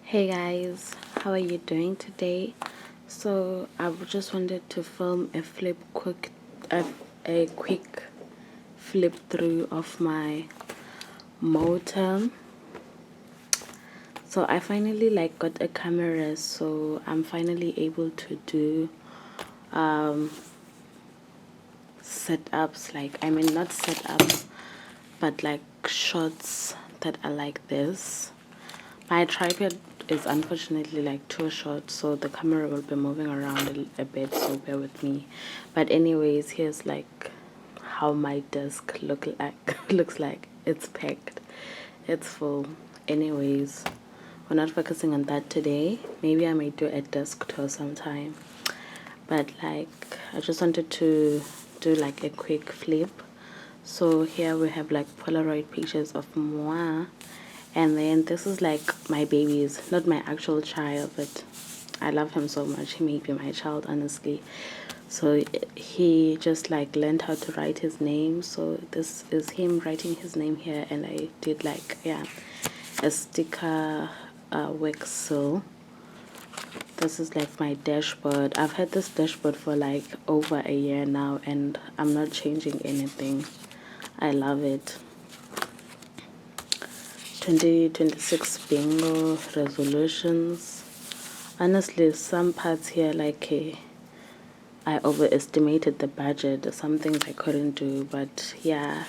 Hey guys, how are you doing today? So I just wanted to film a quick flip through of my Moterm. So I finally got a camera, so I'm finally able to do setups, not setups, but like shots that are like this. My tripod is unfortunately too short, so the camera will be moving around a bit, so bear with me. But anyways, here's how my desk looks like. It's packed, it's full. Anyways, we're not focusing on that today. Maybe I may do a desk tour sometime, but I just wanted to do a quick flip. So here we have Polaroid pictures of moi, and then this is my baby's, not my actual child, but I love him so much. He may be my child, honestly. So he just learned how to write his name. So this is him writing his name here, and I did a sticker wax seal. This is my dashboard. I've had this dashboard for over a year now, and I'm not changing anything. I love it. 2026 bingo resolutions. Honestly, some parts here I overestimated the budget. Some things I couldn't do, but yeah.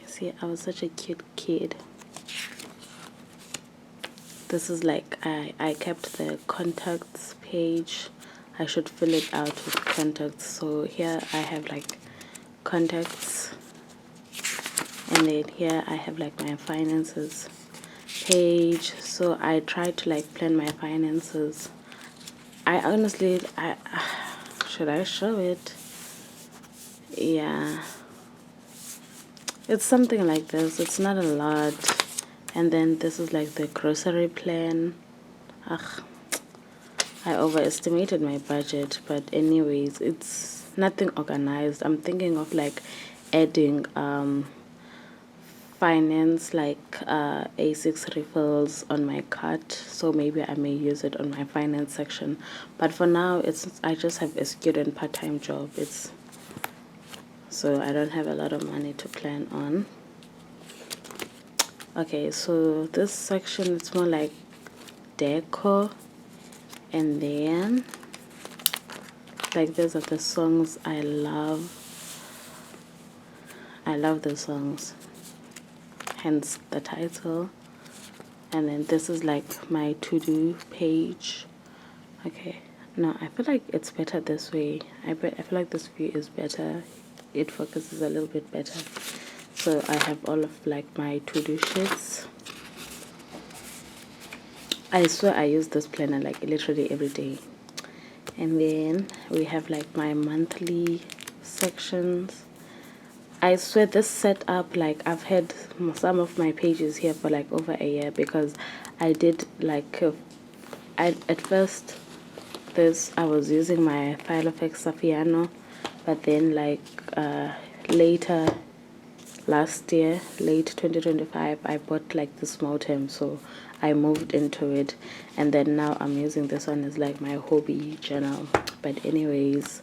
You see, I was such a cute kid. This is I kept the contacts page. I should fill it out with contacts. So here I have contacts, and then here I have my finances page. So I try to plan my finances. I honestly, should I show it? Yeah, it's something like this. It's not a lot. And then this is the grocery plan. Ugh, I overestimated my budget, but anyways, it's nothing organized. I'm thinking of adding finance A6 refills on my cart, so maybe I may use it on my finance section. But for now, I just have a student part-time job. So I don't have a lot of money to plan on. Okay, so this section, it's more like decor, and then these are the songs I love. I love the songs, hence the title. And then this is my to-do page. Okay, no, I feel like it's better this way. I feel like this view is better. It focuses a little bit better. So I have all of my to-do sheets. I swear I use this planner literally every day. And then we have my monthly sections. I swear this setup, I've had some of my pages here for over a year, because I did at first I was using my Filofax Safiano, but then later last year, late 2025, I bought this Moterm, so I moved into it, and then now I'm using this one as my hobby journal. But anyways,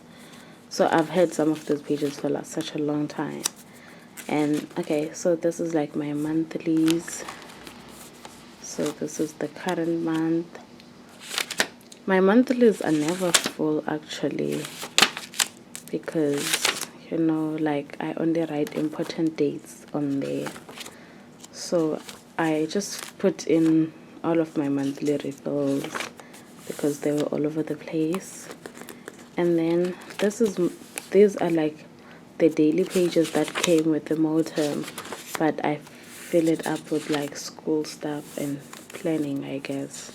so I've had some of those pages for such a long time. And okay, so this is my monthlies. So this is the current month. My monthlies are never full actually, because I only write important dates on there. So I just put in all of my monthly refills because they were all over the place. And then these are the daily pages that came with the Moterm, but I fill it up with school stuff and planning, I guess.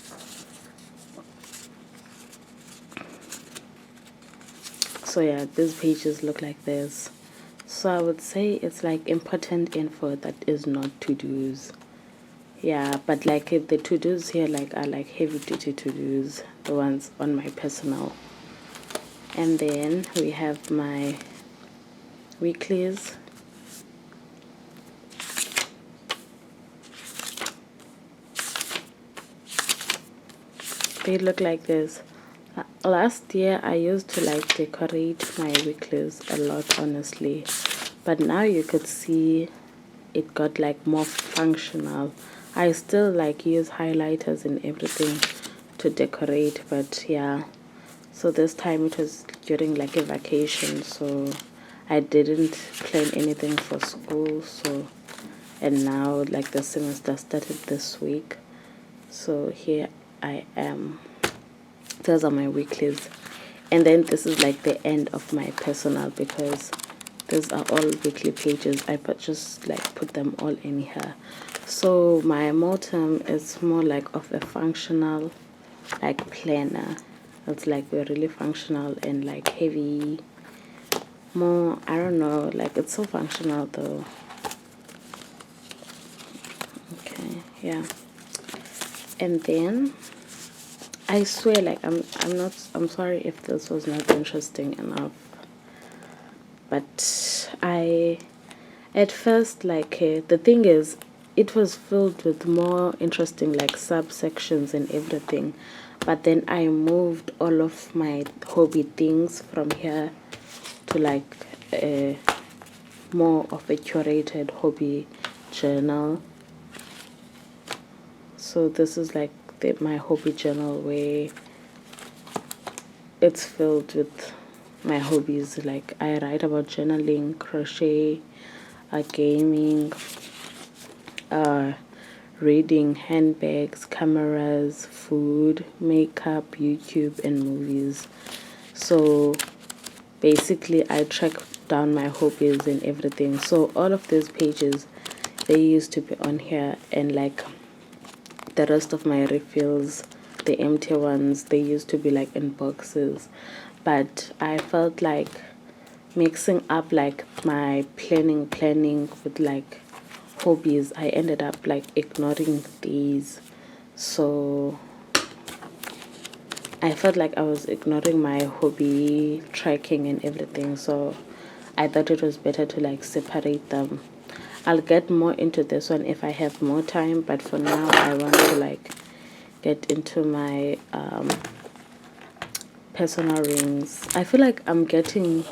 So yeah, these pages look like this. So I would say it's important info that is not to-dos. Yeah, but the to-dos here are heavy duty to-dos, the ones on my personal. And then we have my weeklies. they look like this. Last year I used to like decorate my weeklies a lot, honestly, but now you could see it got like more functional. I still like use highlighters and everything to decorate, but yeah, so this time it was during like a vacation, so I didn't plan anything for school. So, and now like the semester started this week, so here I am. Those are my weeklies, and then this is like the end of my personal, because these are all weekly pages. I just like put them all in here. So my Moterm is more like of a functional like planner. It's like we're really functional and like heavy, more, I don't know, like it's so functional though. Okay, yeah. And then I swear, like I'm sorry if this was not interesting enough, but at first, like the thing is, it was filled with more interesting like subsections and everything, but then I moved all of my hobby things from here to like more of a curated hobby journal. So this is like my hobby journal, where it's filled with my hobbies. Like I write about journaling, crochet, gaming, reading, handbags, cameras, food, makeup, YouTube, and movies. So basically I track down my hobbies and everything. So all of these pages, they used to be on here, and like the rest of my refills, the empty ones, they used to be like in boxes. But I felt like mixing up like my planning with like hobbies, I ended up like ignoring these. So I felt like I was ignoring my hobby tracking and everything, so I thought it was better to like separate them. I'll get more into this one if I have more time, but for now I want to like get into my personal rings. I feel like I'm getting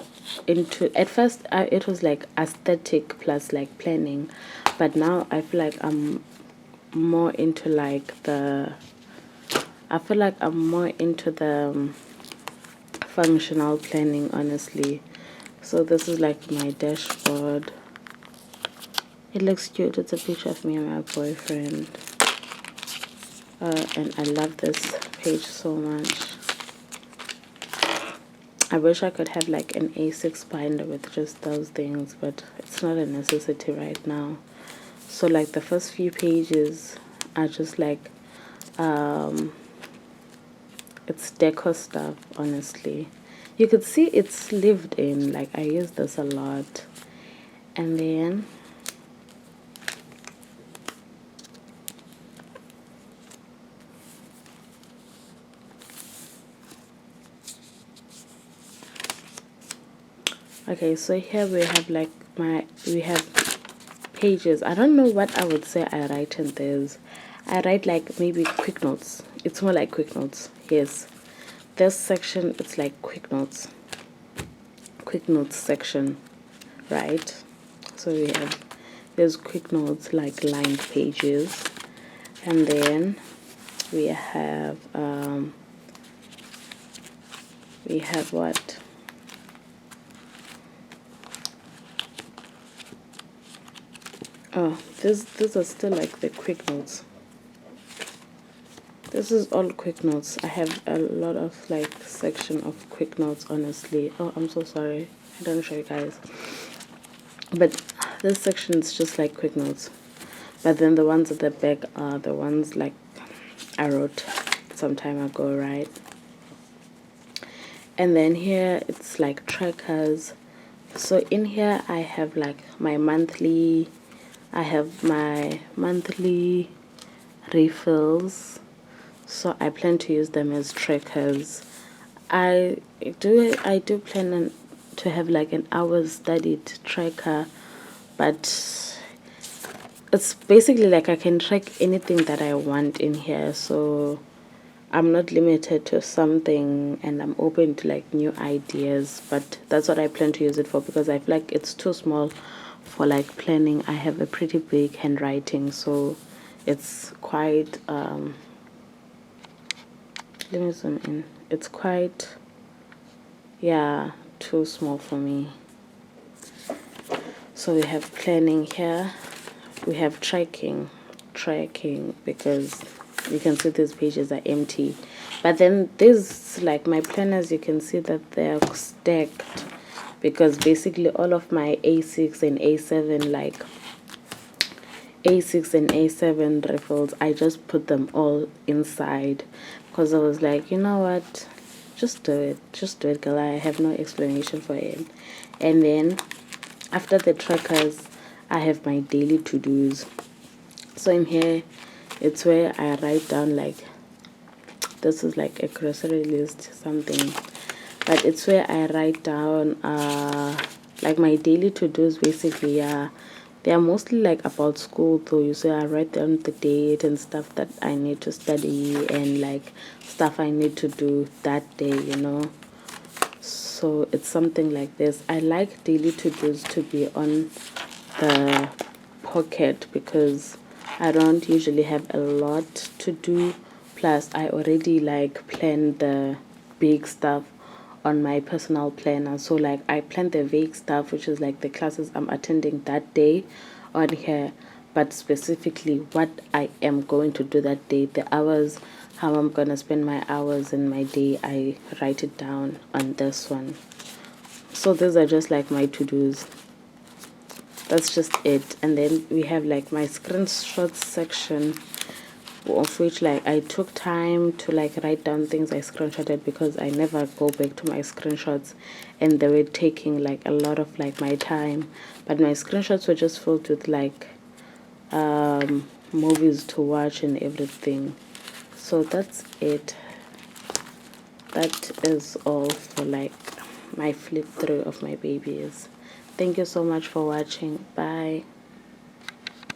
into, at first it was like aesthetic plus like planning, but now I feel like I'm more into like I feel like I'm more into the functional planning, honestly. So this is like my dashboard. It looks cute. It's a picture of me and my boyfriend. And I love this page so much. I wish I could have like an A6 binder with just those things, but it's not a necessity right now. So like the first few pages are just like it's deco stuff, honestly. You could see it's lived in, like I use this a lot. And then okay, so here we have like we have pages. I don't know what I would say I write in this. I write like maybe quick notes. It's more like quick notes. Yes, this section, it's like quick notes section, right? So we have there's quick notes, like lined pages, and then we have what, oh, these are still like the quick notes. This is all quick notes. I have a lot of like section of quick notes, honestly. Oh, I'm so sorry, I don't show you guys, but this section is just like quick notes. But then the ones at the back are the ones like I wrote some time ago, right? And then here it's like trackers. So in here I have like my monthly, I have my monthly refills, so I plan to use them as trackers. I do plan to have like an hours studied tracker, but it's basically like I can track anything that I want in here. So I'm not limited to something, and I'm open to like new ideas, but that's what I plan to use it for, because I feel like it's too small for like planning. I have a pretty big handwriting, so it's quite let me zoom in. It's quite, yeah, too small for me. So we have planning here, we have tracking because you can see these pages are empty, but then this, like my planners, you can see that they're stacked, because basically all of my A6 and A7, like A6 and A7 riffles, I just put them all inside, because I was like, you know what, just do it, girl. I have no explanation for it. And then after the trackers, I have my daily to-dos. So in here, it's where I write down, like, this is like a grocery list, something, but it's where I write down like my daily to-dos. Basically, yeah, they are mostly like about school though. So I write down the date and stuff that I need to study, and like stuff I need to do that day, you know. So it's something like this. I like daily to-dos to be on the pocket, because I don't usually have a lot to do, plus I already like plan the big stuff on my personal planner. So like I plan the vague stuff, which is like the classes I'm attending that day on here, but specifically what I am going to do that day, the hours, how I'm gonna spend my hours in my day, I write it down on this one. So these are just like my to-dos. That's just it. And then we have like my screenshots section, of which like I took time to like write down things I screenshotted, because I never go back to my screenshots, and they were taking like a lot of like my time. But my screenshots were just filled with like movies to watch and everything. So that's it. That is all for like my flip through of my babies. Thank you so much for watching. Bye.